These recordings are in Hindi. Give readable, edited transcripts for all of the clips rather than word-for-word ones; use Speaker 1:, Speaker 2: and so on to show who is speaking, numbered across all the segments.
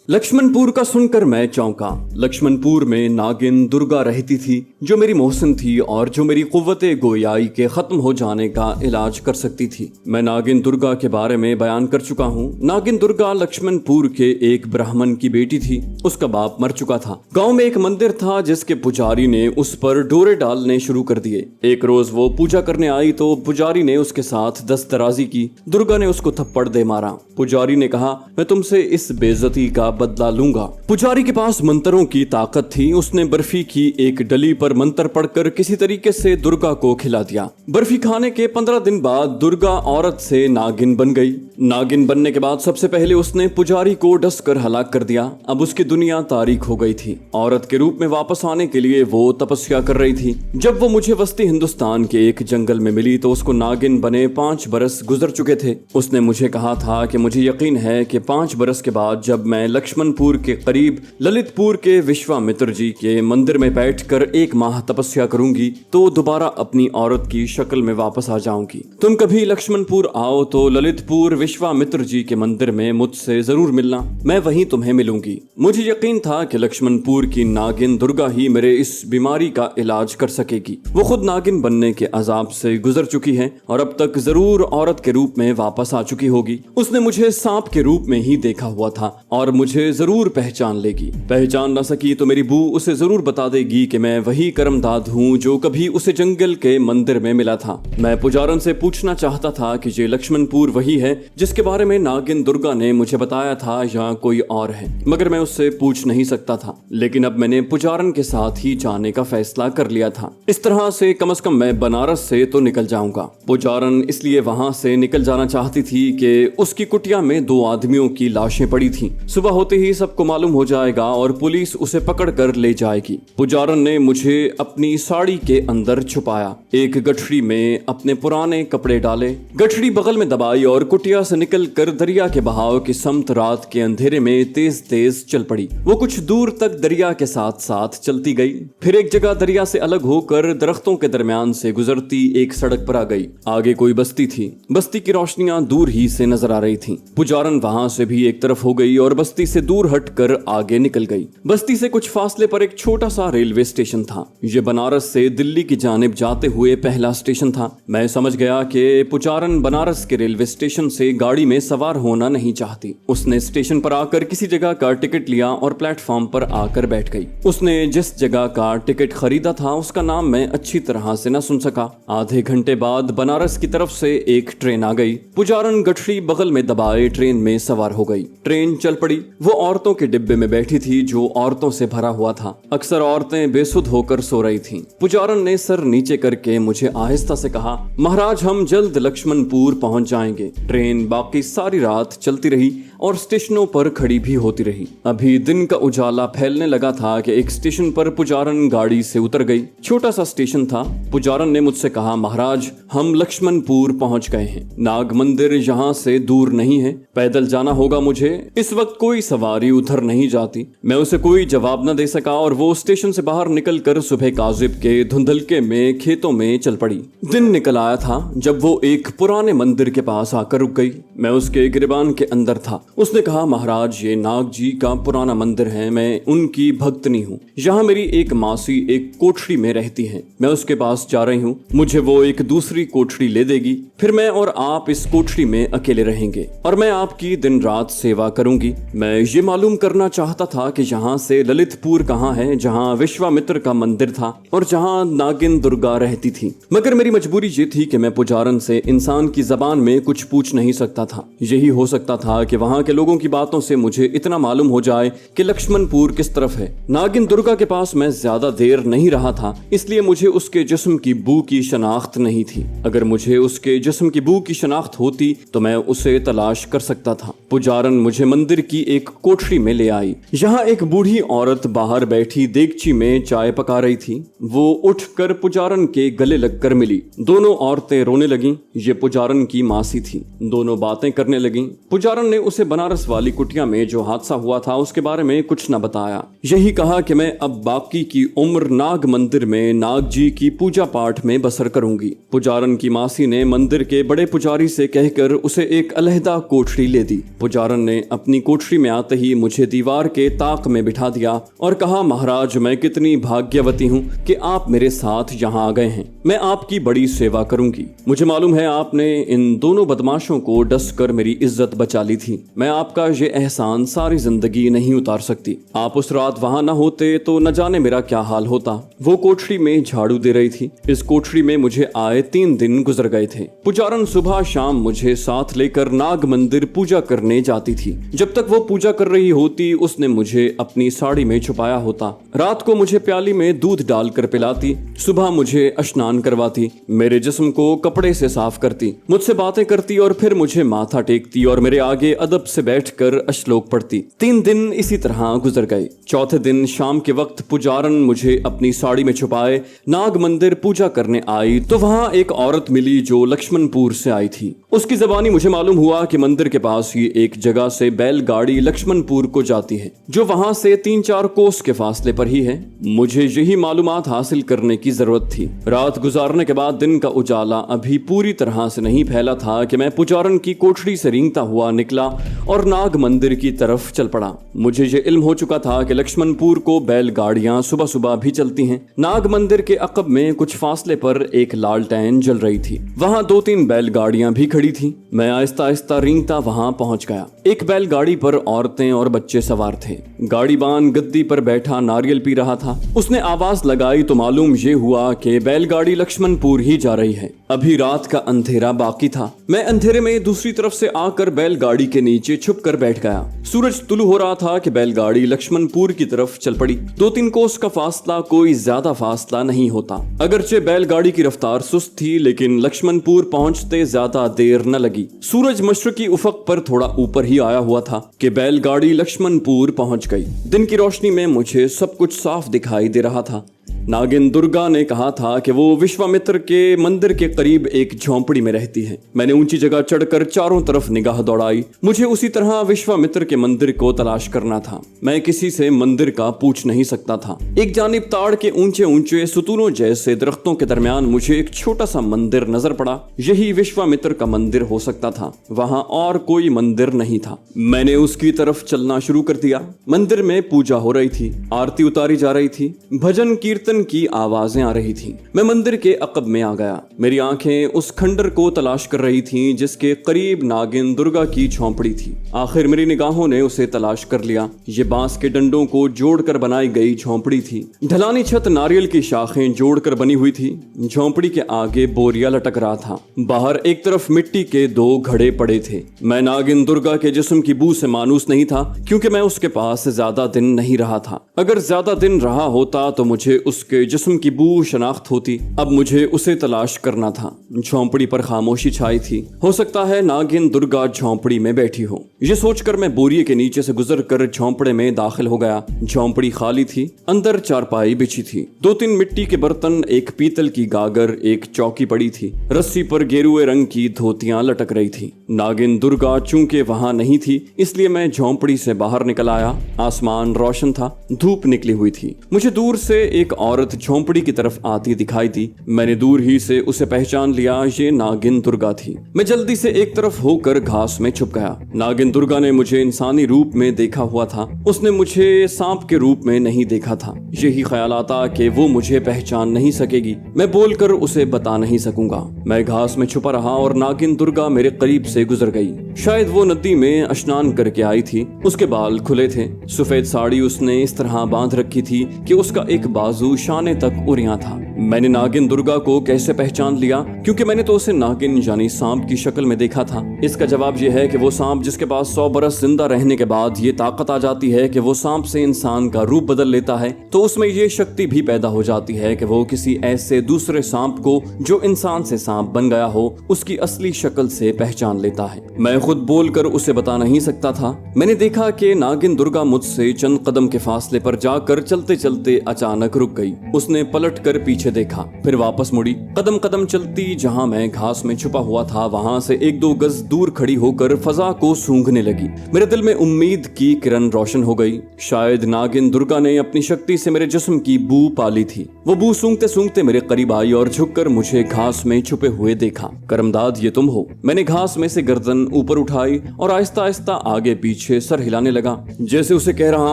Speaker 1: लक्ष्मणपुर का सुनकर मैं चौंका। लक्ष्मणपुर में नागिन दुर्गा रहती थी, जो मेरी मोहसिन थी और जो मेरी कुव्वते गोयाई के खत्म हो जाने का इलाज कर सकती थी। मैं नागिन दुर्गा के बारे में बयान कर चुका हूँ। नागिन दुर्गा लक्ष्मणपुर के एक ब्राह्मण की बेटी थी। उसका बाप मर चुका था। गांव में एक मंदिर था जिसके पुजारी ने उस पर डोरे डालने शुरू कर दिए। एक रोज वो पूजा करने आई तो पुजारी ने उसके साथ दस्तराजी की। दुर्गा ने उसको थप्पड़ दे मारा। पुजारी ने कहा, मैं तुमसे इस बेइज्जती का बदला लूंगा। पुजारी के पास मंत्रों की ताकत थी। उसने बर्फी की एक डली पर मंत्र पढ़कर किसी तरीके से दुर्गा को खिला दिया। बर्फी खाने के 15 दिन बाद दुर्गा औरत से नागिन बन गई। नागिन बनने के बाद सबसे पहले उसने पुजारी को डसकर हलाक कर दिया। अब उसकी दुनिया तारीख हो गई थी। औरत के रूप में वापस आने के लिए वो तपस्या कर रही थी। जब वो मुझे वस्ती हिंदुस्तान के एक जंगल में मिली तो उसको नागिन बने 5 बरस गुजर चुके थे। उसने मुझे कहा था कि मुझे यकीन है कि 5 बरस के बाद जब मैं लक्ष्मणपुर के करीब ललितपुर के विश्वामित्र जी के मंदिर में बैठकर 1 माह तपस्या करूंगी तो दोबारा अपनी औरत की शक्ल में वापस आ जाऊंगी। तुम कभी लक्ष्मणपुर आओ तो ललितपुर विश्वामित्र जी के मंदिर में मुझसे जरूर मिलना। मैं वहीं तुम्हें मिलूंगी। मुझे यकीन था कि लक्ष्मणपुर की नागिन दुर्गा ही मेरे इस बीमारी का इलाज कर सकेगी। वो खुद नागिन बनने के अजाब से गुजर चुकी है और अब तक जरूर औरत के रूप में वापस आ चुकी होगी। उसने मुझे सांप के रूप में ही देखा हुआ था और मुझे जरूर पहचान लेगी। पहचान न सकी तो मेरी बू उसे जरूर बता देगी कि मैं वही करमदाद हूँ जो कभी उसे जंगल के मंदिर में मिला था। मैं पुजारन से पूछना चाहता था कि ये लक्ष्मणपुर वही है जिसके बारे में नागिन दुर्गा ने मुझे बताया था या कोई और है, मगर मैं उससे पूछ नहीं सकता था। लेकिन अब मैंने पुजारन के साथ ही जाने का फैसला कर लिया था। इस तरह से कम मैं बनारस से तो निकल जाऊंगा। पुजारन इसलिए वहां से निकल जाना चाहती थी कि उसकी कुटिया में 2 आदमियों की लाशें पड़ी थी। सुबह होते ही सबको मालूम हो जाएगा और पुलिस उसे पकड़ कर ले जाएगी। पुजारन ने मुझे अपनी साड़ी के अंदर छुपाया। एक गठरी में अपने पुराने कपड़े डाले, गठरी बगल में दबाई और कुटिया से निकल कर दरिया के बहाव की समत रात के अंधेरे में तेज तेज चल पड़ी। वो कुछ दूर तक दरिया के साथ साथ चलती गई। फिर एक जगह दरिया से अलग होकर दरख्तों के दरमियान से गुजरती एक सड़क पर आ गई। आगे कोई बस्ती थी। बस्ती की रोशनियां दूर ही से नजर आ रही थीं। पुजारन वहां से भी एक तरफ हो गई और बस्ती से दूर हटकर आगे निकल गई। बस्ती से कुछ फासले पर एक छोटा सा रेलवे स्टेशन था। ये बनारस से दिल्ली की जानिब जाते हुए पहला स्टेशन था। मैं समझ गया कि पुजारन बनारस के रेलवे स्टेशन से गाड़ी में सवार होना नहीं चाहती। उसने स्टेशन पर आकर किसी जगह का टिकट लिया और प्लेटफॉर्म पर आकर बैठ गई। उसने जिस जगह का टिकट खरीदा था उसका नाम मैं अच्छी तरह से न सुन सका। आधे घंटे बाद बनारस की तरफ से एक ट्रेन आ गई। पुजारन गठरी बगल में दबाए ट्रेन में सवार हो गई। ट्रेन चल पड़ी। वो औरतों के डिब्बे में बैठी थी जो औरतों से भरा हुआ था। अक्सर औरतें बेसुध होकर सो रही थीं। पुजारन ने सर नीचे करके मुझे आहिस्ता से कहा, महाराज हम जल्द लक्ष्मणपुर पहुंच जाएंगे। ट्रेन बाकी सारी रात चलती रही और स्टेशनों पर खड़ी भी होती रही। अभी दिन का उजाला फैलने लगा था कि एक स्टेशन पर पुजारन गाड़ी से उतर गई। छोटा सा स्टेशन था। पुजारन ने मुझसे कहा, महाराज हम लक्ष्मणपुर पहुंच गए हैं। नाग मंदिर यहाँ से दूर नहीं है। पैदल जाना होगा मुझे। इस वक्त कोई सवारी उधर नहीं जाती। मैं उसे कोई जवाब न दे सका और वो स्टेशन से बाहर निकलकर सुबह काजिब के धुंधलके में खेतों में चल पड़ी। दिन निकल आया था जब वो एक पुराने मंदिर के पास आकर रुक गई। मैं उसके गिरबान के अंदर था। उसने कहा, महाराज ये नाग जी का पुराना मंदिर है। मैं उनकी भक्तनी हूँ। यहाँ मेरी एक मासी एक कोठरी में रहती है। मैं उसके पास जा रही हूँ। मुझे वो एक दूसरी कोठरी ले देगी। फिर मैं और आप इस कोठरी में अकेले रहेंगे और मैं आपकी दिन रात सेवा करूंगी। मैं ये मालूम करना चाहता था कि यहाँ से ललितपुर कहाँ है, जहाँ विश्वामित्र का मंदिर था और जहाँ नागिन दुर्गा रहती थी। मगर मेरी मजबूरी ये थी कि मैं पुजारन से इंसान की जबान में कुछ पूछ नहीं सकता था। यही हो सकता था कि वहाँ के लोगों की बातों से मुझे इतना मालूम हो जाए कि लक्ष्मणपुर किस तरफ है। नागिन दुर्गा के पास मैं ज्यादा देर नहीं रहा था, इसलिए मुझे उसके जिस्म की बू की शनाख्त नहीं थी। अगर मुझे उसके जिस्म की बू की शनाख्त होती तो मैं उसे तलाश कर सकता था। पुजारन मुझे मंदिर की एक कोठरी में ले आई। यहाँ एक बूढ़ी औरत बाहर बैठी देगची में चाय पका रही थी। वो उठकर पुजारन के गले लगकर मिली। दोनों औरतें रोने लगीं। ये पुजारन की मासी थी। दोनों दोनों बातें करने लगी। पुजारन ने उसे बनारस वाली कुटिया में जो हादसा हुआ था उसके बारे में कुछ न बताया। यही कहा कि मैं अब बाकी की उम्र नाग मंदिर में नाग जी की पूजा पाठ में बसर करूंगी। पुजारन की मासी ने मंदिर के बड़े पुजारी से कहकर उसे एक अलहदा कोठरी ले दी। पुजारन ने अपनी कोठरी में आते ही मुझे दीवार के ताक में बिठा दिया और कहा, महाराज मैं कितनी भाग्यवती हूँ कि आप मेरे साथ यहाँ आ गए हैं। मैं आपकी बड़ी सेवा करूंगी। मुझे मालूम है आपने इन दोनों बदमाशों को डस कर मेरी इज्जत बचा ली थी। मैं आपका ये एहसान सारी जिंदगी नहीं उतार सकती। आप उस रात वहां न होते तो न जाने मेरा क्या हाल होता। वो कोठरी में झाड़ू दे रही थी। इस कोठरी में मुझे आए 3 दिन गुजर गए थे। पुजारन सुबह शाम मुझे साथ लेकर नाग मंदिर पूजा करने जाती थी। जब तक वो पूजा कर रही होती उसने मुझे अपनी साड़ी में छुपाया होता। रात को मुझे प्याली में दूध डालकर पिलाती। सुबह मुझे स्नान करवाती, मेरे जिस्म को कपड़े से साफ करती, मुझसे बातें करती और फिर मुझे माथा टेकती और मेरे आगे अदब से बैठकर श्लोक पढ़ती। 3 दिन इसी तरह गुजर गए। चौथे दिन शाम के वक्त पुजारन मुझे अपनी साड़ी में छुपाए नाग मंदिर पूजा करने आई तो वहां एक औरत मिली जो लक्ष्मणपुर से आई थी। उसकी जबानी मुझे मालूम हुआ कि मंदिर के पास ही एक जगह से बैलगाड़ी लक्ष्मणपुर को जाती है जो वहां से 3-4 कोस के फासले पर ही है। मुझे यही मालूमात हासिल करने की जरूरत थी। रात गुजारने के बाद दिन का उजाला अभी पूरी तरह से नहीं फैला था कि मैं पुजारन की कोठरी से रेंगता हुआ निकला और नाग मंदिर की तरफ चल पड़ा। मुझे ये इल्म हो चुका था कि लक्ष्मणपुर को बैलगाड़ियां सुबह सुबह भी चलती हैं। नाग मंदिर के अकब में कुछ फासले पर एक लालटेन जल रही थी। वहां 2-3 बैलगाड़ियां भी खड़ी थी। मैं आहिस्ता आहिस्ता रेंगता वहां पहुंच गया। एक बैलगाड़ी पर औरतें और बच्चे सवार थे। गाड़ीबान गद्दी पर बैठा नारियल पी रहा था। उसने आवाज लगाई तो मालूम ये हुआ कि बैलगाड़ी लक्ष्मणपुर ही जा रही है। अभी रात का अंधेरा बाकी था। मैं अंधेरे में दूसरी तरफ से आकर बैलगाड़ी के नीचे छुप कर बैठ गया। सूरज तुलू हो रहा था कि बैलगाड़ी लक्ष्मणपुर की तरफ चल पड़ी। 2-3 कोस का फासला कोई ज्यादा फासला नहीं होता। अगरचे बैलगाड़ी की रफ्तार सुस्त थी लेकिन लक्ष्मणपुर पहुंचते ज्यादा देर न लगी। सूरज मशरकी उफक पर थोड़ा ऊपर ही आया हुआ था कि बैलगाड़ी लक्ष्मणपुर पहुंच गई। दिन की रोशनी में मुझे सब कुछ साफ दिखाई दे रहा था। नागिन दुर्गा ने कहा था कि वो विश्वामित्र के मंदिर के करीब एक झोंपड़ी में रहती है। मैंने ऊंची जगह चढ़कर चारों तरफ निगाह दौड़ाई। मुझे उसी तरह विश्वामित्र के मंदिर को तलाश करना था। मैं किसी से मंदिर का पूछ नहीं सकता था। एक जानिब ताड़ के ऊंचे ऊंचे सुतूनों जैसे दरख्तों के दरमियान मुझे एक छोटा सा मंदिर नजर पड़ा। यही विश्वामित्र का मंदिर हो सकता था। वहां और कोई मंदिर नहीं था। मैंने उसकी तरफ चलना शुरू कर दिया। मंदिर में पूजा हो रही थी, आरती उतारी जा रही थी, भजन कीर्तन की आवाजें आ रही थीं। मैं मंदिर के अकब में आ गया। मेरी आंखें उस खंडर को तलाश कर रही थीं जिसके करीब नागिन दुर्गा की झोंपड़ी थी। आखिर मेरी निगाहों ने उसे तलाश कर लिया। ये बांस के डंडों को जोड़कर बनाई गई झोंपड़ी थी। ढलानी छत नारियल की शाखें जोड़कर बनी हुई थी। झोंपड़ी के आगे बोरिया लटक रहा था। बाहर एक तरफ मिट्टी के 2 घड़े पड़े थे। मैं नागिन दुर्गा के जिस्म की बू से मानूस नहीं था क्योंकि मैं उसके पास ज्यादा दिन नहीं रहा था। अगर ज्यादा दिन रहा होता तो मुझे उसके जिस्म की बू शनाख्त होती। अब मुझे उसे तलाश करना था। झोंपड़ी पर खामोशी छाई थी। हो सकता है नागिन दुर्गा झोंपड़ी में बैठी हो। ये सोचकर मैं बोरिये के नीचे से गुजरकर झोंपड़े में दाखिल हो गया। झोंपड़ी खाली थी। अंदर चारपाई बिछी थी। 2-3 मिट्टी के बर्तन, एक पीतल की गागर, एक चौकी पड़ी थी। रस्सी पर गेरुए रंग की धोतियां लटक रही थी। नागिन दुर्गा चूंकि वहां नहीं थी इसलिए मैं झोंपड़ी से बाहर निकल आया। आसमान रोशन था। धूप निकली हुई थी। मुझे दूर से एक औरत झोंपड़ी की तरफ आती दिखाई दी। मैंने दूर ही से उसे पहचान लिया। ये नागिन दुर्गा थी। मैं जल्दी से एक तरफ होकर घास में छुप गया। नागिन दुर्गा ने मुझे इंसानी रूप में देखा हुआ था। उसने मुझे सांप के रूप में नहीं देखा था। यही ख्याल आता कि वो मुझे पहचान नहीं सकेगी। मैं बोलकर उसे बता नहीं सकूंगा। मैं घास में छुपा रहा और नागिन दुर्गा मेरे करीब से गुजर गई। शायद वो नदी में स्नान करके आई थी। उसके बाल खुले थे। सफेद साड़ी उसने इस तरह बांध रखी थी कि उसका एक बाजू शाने तक उरिया था। मैंने नागिन दुर्गा को कैसे पहचान लिया? क्योंकि मैंने तो उसे नागिन यानी सांप की शक्ल में देखा था। इसका जवाब यह है कि वो सांप जिसके पास 100 बरस जिंदा रहने के बाद ये ताकत आ जाती है कि वो सांप से इंसान का रूप बदल लेता है, तो उसमें ये शक्ति भी पैदा हो जाती है कि वो किसी ऐसे दूसरे सांप को जो इंसान से सांप बन गया हो उसकी असली शक्ल से पहचान लेता है। मैं खुद बोलकर उसे बता नहीं सकता था। मैंने देखा कि नागिन दुर्गा मुझसे चंद कदम के फासले पर जाकर चलते चलते अचानक रुक गई। उसने पलट कर पीछे पीछे देखा, फिर वापस मुड़ी। कदम कदम चलती जहां मैं घास में छुपा हुआ था वहां से 1-2 गज दूर खड़ी होकर फजा को सूंघने लगी। मेरे दिल में उम्मीद की किरण रोशन हो गई। शायद नागिन दुर्गा ने अपनी शक्ति से मेरे जिस्म की बू पाली थी। वो बू सूंघते सूंघते मेरे करीब आई और झुककर मुझे घास में छुपे हुए देखा। करमदाद, ये तुम हो? मैंने घास में से गर्दन ऊपर उठाई और आहिस्ता आहिस्ता आगे पीछे सर हिलाने लगा, जैसे उसे कह रहा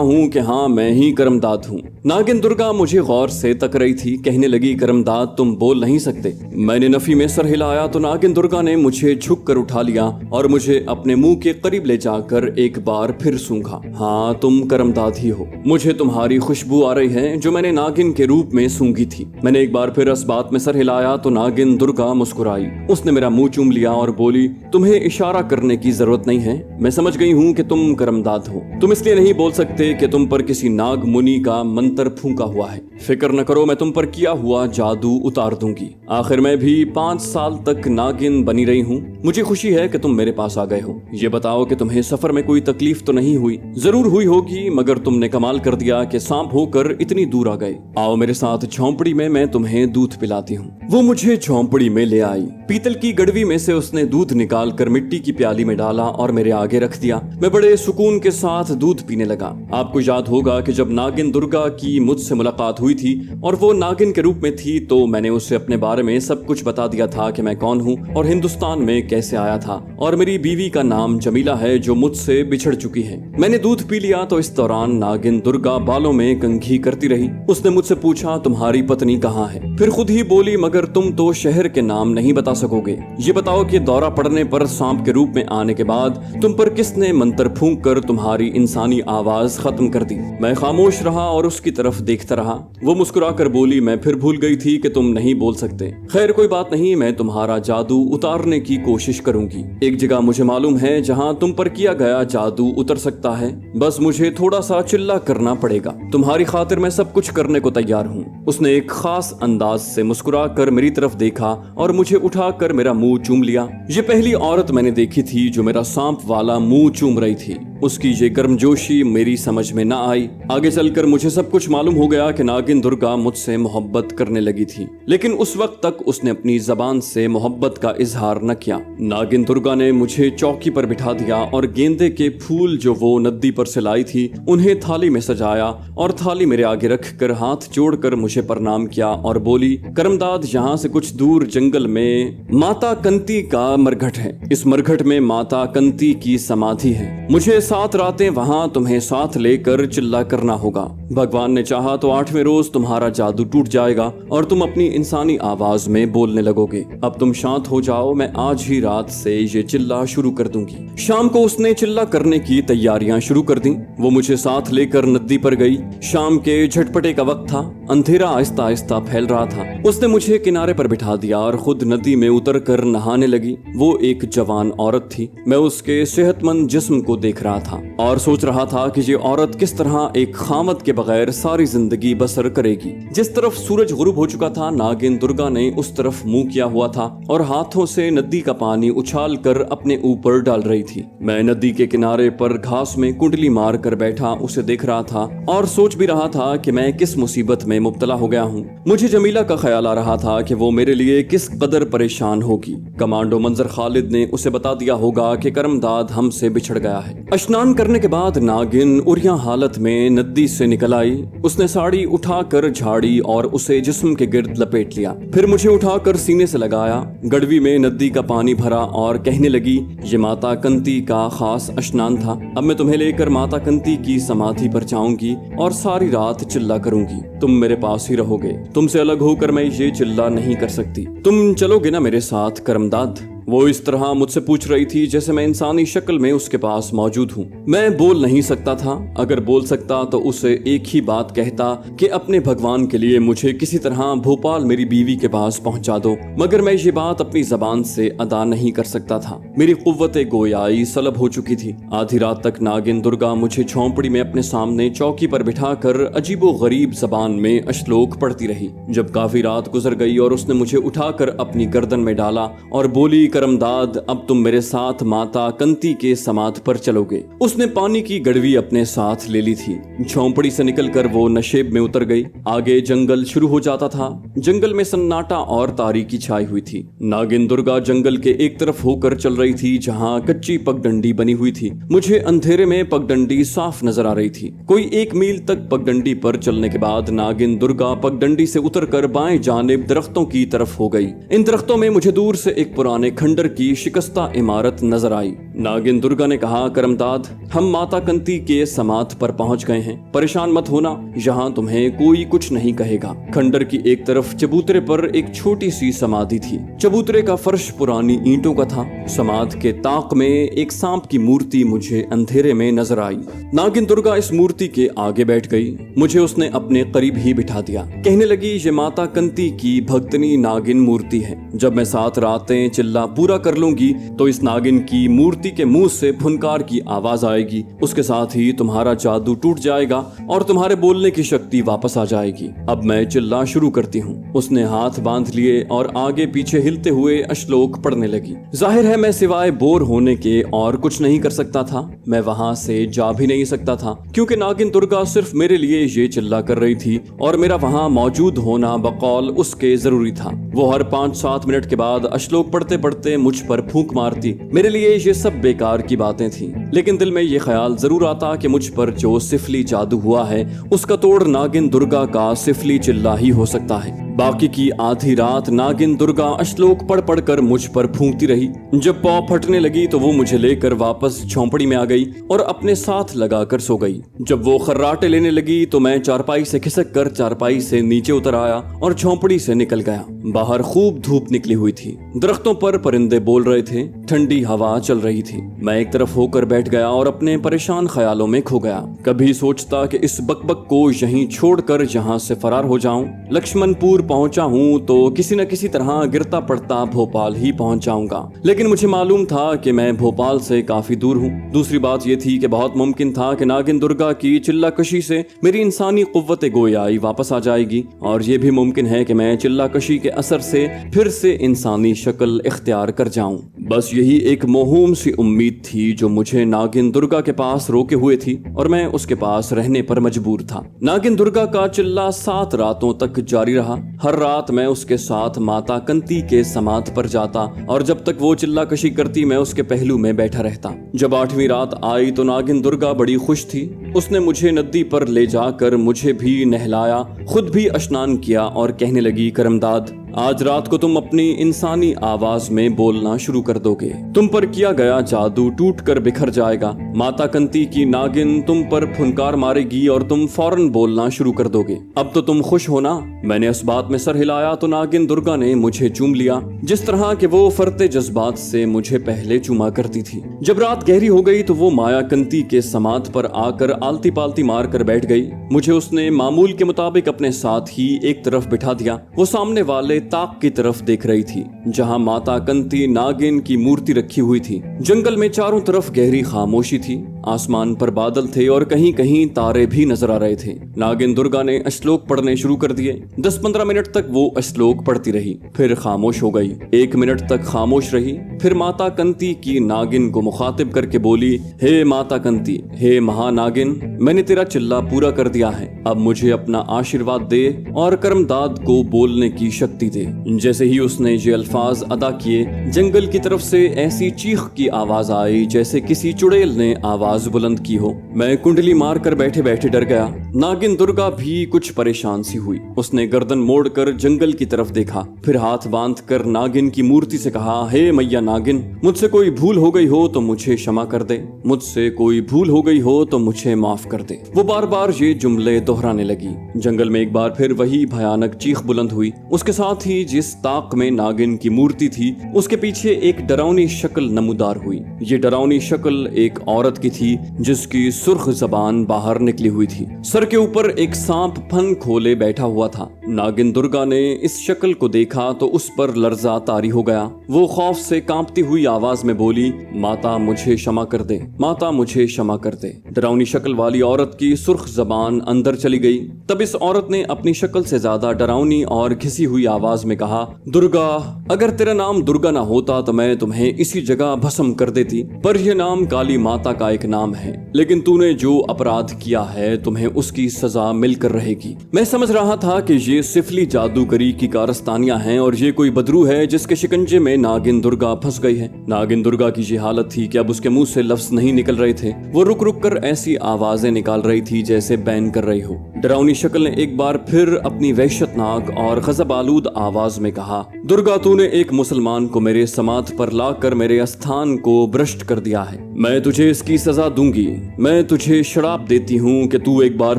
Speaker 1: हूँ कि हाँ, मैं ही करमदाद हूँ। नागिन दुर्गा मुझे गौर से तक रही थी। कहने लगी, करमदाद, तुम बोल नहीं सकते। मैंने नफी में सर हिलाया तो नागिन दुर्गा ने मुझे झुक कर उठा लिया और मुझे अपने मुंह के करीब ले जाकर एक बार फिर सूंघा। हाँ, तुम करमदाद ही हो। मुझे तुम्हारी खुशबू आ रही है जो मैंने नागिन के रूप में सूंघी थी। मैंने एक बार फिर इस बात में सर हिलाया तो नागिन दुर्गा मुस्कुराई। उसने मेरा मुंह चूम लिया और बोली, तुम्हें इशारा करने की जरूरत नहीं है, मैं समझ गई हूँ कि तुम करमदाद हो। तुम इसलिए नहीं बोल सकते कि तुम पर किसी नाग मुनि का मंत्र फूंका हुआ है। फिक्र न करो, मैं तुम पर किया हुआ जादू उतार दूंगी। आखिर मैं भी 5 साल तक नागिन बनी रही हूँ। मुझे खुशी है कि तुम मेरे पास आ गए हो। ये बताओ कि तुम्हें सफर में कोई तकलीफ तो नहीं हुई? जरूर हुई होगी, मगर तुमने कमाल कर दिया कि सांप होकर इतनी दूर आ गए। आओ मेरे साथ झोंपड़ी में, मैं तुम्हें दूध पिलाती हूँ। वो मुझे झोंपड़ी में ले आई। पीतल की गड़वी में से उसने दूध निकाल कर मिट्टी की प्याली में डाला और मेरे आगे रख दिया। मैं बड़े सुकून के साथ दूध पीने लगा। आपको याद होगा कि जब नागिन दुर्गा की मुझसे मुलाकात हुई थी और वो नागिन के रूप में थी तो मैंने उसे अपने बारे में सब कुछ बता दिया था कि मैं कौन हूँ और हिंदुस्तान में कैसे आया था, और मेरी बीवी का नाम जमीला है जो मुझसे बिछड़ चुकी है। मैंने दूध पी लिया तो इस दौरान नागिन दुर्गा बालों में कंघी करती रही। उसने मुझसे पूछा, तुम्हारी पत्नी कहाँ है? फिर खुद ही बोली, मगर तुम तो शहर के नाम नहीं बता सकोगे। ये बताओ कि दौरा पड़ने पर सांप के रूप में आने के बाद तुम पर किसने मंत्र फूंक कर तुम्हारी इंसानी आवाज खत्म कर दी? मैं खामोश रहा और उसकी तरफ देखता रहा। वो मुस्कुरा कर बोली, मैं फिर भूल गई थी कि तुम नहीं बोल सकते। खैर कोई बात नहीं, मैं तुम्हारा जादू उतारने की कोशिश करूंगी। एक जगह मुझे मालूम है जहां तुम पर किया गया जादू उतर सकता है। बस मुझे थोड़ा सा चिल्ला करना पड़ेगा। तुम्हारी खातिर मैं सब कुछ करने को तैयार हूँ। उसने एक खास अंदाज से मुस्कुरा कर मेरी तरफ देखा और मुझे उठाकर मेरा मुंह चूम लिया। ये पहली औरत मैंने देखी थी जो मेरा सांप वाला मुंह चूम रही थी। उसकी ये गर्मजोशी मेरी समझ में ना आई। आगे चलकर मुझे सब कुछ मालूम हो गया कि नागिन दुर्गा मुझसे मोहब्बत करने लगी थी, लेकिन उस वक्त तक उसने अपनी जबान से मोहब्बत का इजहार न किया। नागिन दुर्गा ने मुझे चौकी पर बिठा दिया और गेंदे के फूल जो वो नदी पर से लाई थी उन्हें थाली में सजाया और थाली मेरे आगे रखकर हाथ जोड़कर मुझे प्रणाम किया और बोली, करमदाद, यहाँ से कुछ दूर जंगल में माता कंती का मरघट है। इस मरघट में माता कंती की समाधि है। मुझे 7 रातें वहां तुम्हें साथ लेकर चिल्ला करना होगा। भगवान ने चाहा तो 8वें रोज तुम्हारा जादू टूट जाएगा और तुम अपनी इंसानी आवाज में बोलने लगोगे। अब तुम शांत हो जाओ, मैं आज ही रात से ये चिल्ला शुरू कर दूंगी। शाम को उसने चिल्ला करने की तैयारियां शुरू कर दी। वो मुझे साथ लेकर नदी पर गई। शाम के झटपटे का वक्त था। अंधेरा आहिस्ता आहिस्ता फैल रहा था। उसने मुझे किनारे पर बिठा दिया और खुद नदी में उतर कर नहाने लगी। वो एक जवान औरत थी। मैं उसके सेहतमंद जिस्म को देख रहा था और सोच रहा था कि ये औरत किस तरह एक खामद के बगैर सारी जिंदगी बसर करेगी। जिस तरफ सूरज गुरूब हो चुका था, नागिन दुर्गा ने उस तरफ मुंह किया हुआ था और हाथों से नदी का पानी उछाल कर अपने ऊपर डाल रही थी। मैं नदी के किनारे पर घास में कुंडली मार कर बैठा उसे देख रहा था और सोच भी रहा था कि मैं किस मुसीबत में मुब्तला हो गया हूँ। मुझे जमीला का ख्याल आ रहा था कि वो मेरे लिए किस कदर परेशान होगी। कमांडो मंजर खालिद ने उसे बता दिया होगा कि करमदाद हमसे बिछड़ गया है। स्नान करने के बाद नागिन उरिया हालत में नदी से निकल आई। उसने साड़ी उठाकर झाड़ी और उसे जिस्म के गिर्द लपेट लिया। फिर मुझे उठाकर सीने से लगाया। गड़वी में नदी का पानी भरा और कहने लगी, ये माता कंती का खास स्नान था। अब मैं तुम्हें लेकर माता कंती की समाधि पर जाऊंगी और सारी रात चिल्ला करूंगी। तुम मेरे पास ही रहोगे। तुमसे अलग होकर मैं ये चिल्ला नहीं कर सकती। तुम चलोगे ना मेरे साथ करमदाद? वो इस तरह मुझसे पूछ रही थी जैसे मैं इंसानी शक्ल में उसके पास मौजूद हूँ। मैं बोल नहीं सकता था। अगर बोल सकता तो उसे एक ही बात कहता कि अपने भगवान के लिए मुझे किसी तरह भोपाल मेरी बीवी के पास पहुँचा दो, मगर मैं ये बात अपनी जबान से अदा नहीं कर सकता था। मेरी कुव्वते गोयाई सलब हो चुकी थी। आधी रात तक नागिन दुर्गा मुझे झोंपड़ी में अपने सामने चौकी पर बिठाकर अजीबो गरीब जबान में श्लोक पढ़ती रही। जब काफी रात गुजर गई और उसने मुझे उठाकर अपनी गर्दन में डाला और बोली, करमदाद, अब तुम मेरे साथ माता कंती के समाध पर चलोगे। उसने पानी की गड़वी अपने साथ ले ली थी। झोंपड़ी से निकलकर वो नशेब में उतर गई। आगे जंगल शुरू हो जाता था। जंगल में सन्नाटा और तारीकी छाई हुई थी। नागिन दुर्गा जंगल के एक तरफ होकर चल रही थी जहाँ कच्ची पगडंडी बनी हुई थी। मुझे अंधेरे में पगडंडी साफ नजर आ रही थी। कोई 1 मील तक पगडंडी पर चलने के बाद नागिन दुर्गा पगडंडी से उतरकर बाएं जानिब दरख्तों की तरफ हो गई। इन दरख्तों में मुझे दूर से एक पुराने खंडर की शिकस्ता इमारत नजर आई। नागिन दुर्गा ने कहा, करमदाद, हम माता कंती के समाध पर पहुंच गए हैं। परेशान मत होना, यहाँ तुम्हें कोई कुछ नहीं कहेगा। खंडर की एक तरफ चबूतरे पर एक छोटी सी समाधि थी। चबूतरे का फर्श पुरानी ईंटों का था। समाध के ताक में एक सांप की मूर्ति मुझे अंधेरे में नजर आई। नागिन दुर्गा इस मूर्ति के आगे बैठ गई। मुझे उसने अपने करीब ही बिठा दिया। कहने लगी, ये माता कंती की भक्तनी नागिन मूर्ति है। जब मैं 7 रातें चिल्ला पूरा कर लूंगी तो इस नागिन की मूर्ति के मुंह से फुनकार की आवाज आएगी। उसके साथ ही तुम्हारा जादू टूट जाएगा और तुम्हारे बोलने की शक्ति वापस आ जाएगी। अब मैं चिल्ला शुरू करती हूँ। उसने हाथ बांध लिए और आगे पीछे हिलते हुए श्लोक पढ़ने लगी। जाहिर है मैं सिवाय बोर होने के और कुछ नहीं कर सकता था। मैं वहां से जा भी नहीं सकता था क्योंकि नागिन दुर्गा सिर्फ मेरे लिए ये चिल्ला कर रही थी और मेरा वहां मौजूद होना बकौल उसके जरूरी था। वो हर 5-7 मिनट के बाद श्लोक पढ़ते पढ़ते मुझ पर फूंक मारती। मेरे लिए ये सब बेकार की बातें थी, लेकिन दिल में ये ख्याल जरूर आता कि मुझ पर जो सिफली जादू हुआ है उसका तोड़ नागिन दुर्गा का सिफली चिल्ला ही हो सकता है। बाकी की आधी रात नागिन दुर्गा श्लोक पढ़ पढ़ कर मुझ पर फूंकती रही। जब पौ फटने लगी तो वो मुझे लेकर वापस झोंपड़ी में आ गई और अपने साथ लगाकर सो गई। जब वो खर्राटे लेने लगी तो मैं चारपाई से खिसक कर चारपाई से नीचे उतर आया और झोंपड़ी से निकल गया। बाहर खूब धूप निकली हुई थी। दरख्तों पर परिंदे बोल रहे थे। ठंडी हवा चल रही थी। मैं एक तरफ होकर बैठ गया और अपने परेशान ख्यालों में खो गया। कभी सोचता कि इस बकबक को यहीं छोड़कर यहाँ से फरार हो जाऊं। लक्ष्मणपुर पहुंचा हूं तो किसी न किसी तरह गिरता पड़ता भोपाल ही पहुंच जाऊंगा, लेकिन मुझे मालूम था कि मैं भोपाल से काफी दूर हूं। दूसरी बात यह थी कि बहुत मुमकिन था कि नागिन दुर्गा की चिल्लाकशी से मेरी इंसानी कुव्वत गोयाई वापस आ जाएगी और यह भी मुमकिन है कि मैं चिल्लाकशी के असर से फिर से इंसानी शक्ल इख्तियार कर जाऊं। बस यही एक मोहूम सी उम्मीद थी जो मुझे नागिन दुर्गा के पास रोके हुए थी और मैं उसके पास रहने पर मजबूर था। नागिन दुर्गा का चिल्ला 7 रातों तक जारी रहा। हर रात मैं उसके साथ माता कंती के समाध पर जाता और जब तक वो चिल्ला कशी करती मैं उसके पहलू में बैठा रहता। जब 8वीं रात आई तो नागिन दुर्गा बड़ी खुश थी। उसने मुझे नदी पर ले जाकर मुझे भी नहलाया, खुद भी स्नान किया और कहने लगी, करमदाद, आज रात को तुम अपनी इंसानी आवाज में बोलना शुरू कर दोगे। तुम पर किया गया जादू टूट कर बिखर जाएगा। माता कंती की नागिन तुम पर फुनकार मारेगी और तुम फौरन बोलना शुरू कर दोगे। अब तो तुम खुश हो ना? मैंने इस बात में सर हिलाया तो नागिन दुर्गा ने मुझे चूम लिया, जिस तरह के वो फरते जज्बात से मुझे पहले चूमा करती थी। जब रात गहरी हो गई तो वो माया कंती के समाध पर आकर आलती पालती मार कर बैठ गई। मुझे उसने मामूल के मुताबिक अपने साथ ही एक तरफ बिठा दिया। वो सामने वाले ताक की तरफ देख रही थी जहां माता कंती नागिन की मूर्ति रखी हुई थी। जंगल में चारों तरफ गहरी खामोशी थी। आसमान पर बादल थे और कहीं कहीं तारे भी नजर आ रहे थे। नागिन दुर्गा ने श्लोक पढ़ने शुरू कर दिए। 10-15 मिनट तक वो श्लोक पढ़ती रही, फिर खामोश हो गई। 1 मिनट तक खामोश रही, फिर माता कंती की नागिन को मुखातिब करके बोली, हे माता कंती, हे महानागिन, मैंने तेरा चिल्ला पूरा कर दिया है। अब मुझे अपना आशीर्वाद दे और करमदाद को बोलने की शक्ति दे। जैसे ही उसने ये अल्फाज अदा किए, जंगल की तरफ से ऐसी चीख की आवाज आई जैसे किसी चुड़ैल ने आवाज बुलंद की हो। मैं कुंडली मार कर बैठे बैठे डर गया। नागिन दुर्गा भी कुछ परेशान सी हुई। उसने गर्दन मोड़कर जंगल की तरफ देखा, फिर हाथ बांध कर नागिन की मूर्ति से कहा, हे मैया नागिन, मुझसे कोई भूल हो गई हो तो मुझे क्षमा कर दे। मुझसे कोई भूल हो गई हो तो मुझे माफ कर दे। वो बार बार ये जुमले दोहराने लगी। जंगल में एक बार फिर वही भयानक चीख बुलंद हुई। उसके साथ ही जिस ताक में नागिन की मूर्ति थी उसके पीछे एक डरावनी शक्ल नमूदार हुई। ये डरावनी शक्ल एक औरत की थी जिसकी सुर्ख जबान बाहर निकली हुई थी। सर के ऊपर एक सांप फन खोले बैठा हुआ था। नागिन दुर्गा ने इस शक्ल को देखा तो उस पर लर्जा तारी हो गया। वो खौफ से कांपती हुई आवाज में बोली, माता मुझे क्षमा कर दे, माता मुझे क्षमा कर दे। डरावनी शक्ल वाली औरत की सुर्ख जबान अंदर चली गई। तब इस औरत ने अपनी शक्ल से ज्यादा डरावनी और घिसी हुई आवाज में कहा, दुर्गा, अगर तेरा नाम दुर्गा ना होता तो मैं तुम्हें इसी जगह भस्म कर देती, पर यह नाम काली माता का एक नाम है। लेकिन तूने जो अपराध किया है तुम्हें उसकी सजा मिलकर रहेगी। मैं समझ रहा था कि ये सिफली जादूगरी की कारस्तानियां हैं और ये कोई बदरू है जिसके शिकंजे में नागिन दुर्गा फंस गई है। नागिन दुर्गा की ये हालत थी कि अब उसके मुंह से लफ्ज नहीं निकल रहे थे। वो रुक रुक कर ऐसी आवाजें निकाल रही थी जैसे बैन कर रही हो। डरावनी शक्ल ने एक बार फिर अपनी वहशतनाक और गजब आलूद आवाज में कहा, दुर्गा, तूने एक मुसलमान को मेरे समाध पर लाकर मेरे स्थान को भ्रष्ट कर दिया है। मैं तुझे इसकी सजा दूंगी। मैं तुझे श्राप देती हूँ कि तू एक बार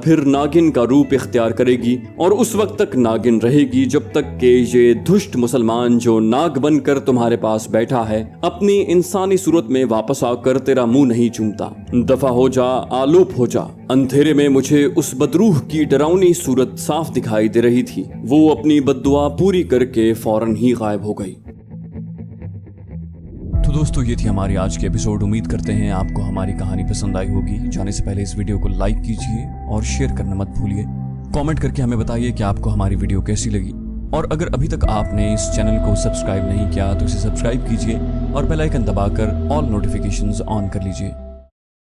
Speaker 1: फिर नागिन का रूप इख्तियार करेगी और उस वक्त तक नागिन रहेगी जब तक कि ये दुष्ट मुसलमान जो नाग बनकर तुम्हारे पास बैठा है अपनी इंसानी सूरत में वापस आकर तेरा मुंह नहीं चूमता। दफा हो जा, आलोप हो जा। अंधेरे में मुझे उस बदरूह की डरावनी सूरत साफ दिखाई दे रही थी। वो अपनी बद्दुआ पूरी करके फौरन ही गायब हो गई।
Speaker 2: तो दोस्तों, ये थी हमारी आज की एपिसोड। उम्मीद करते हैं आपको हमारी कहानी पसंद आई होगी। जाने से पहले इस वीडियो को लाइक कीजिए और शेयर करना मत भूलिए। कमेंट करके हमें बताइए कि आपको हमारी वीडियो कैसी लगी। और अगर अभी तक आपने इस चैनल को सब्सक्राइब नहीं किया तो इसे सब्सक्राइब कीजिए और बेल आइकन दबाकर ऑल नोटिफिकेशंस ऑन कर लीजिए।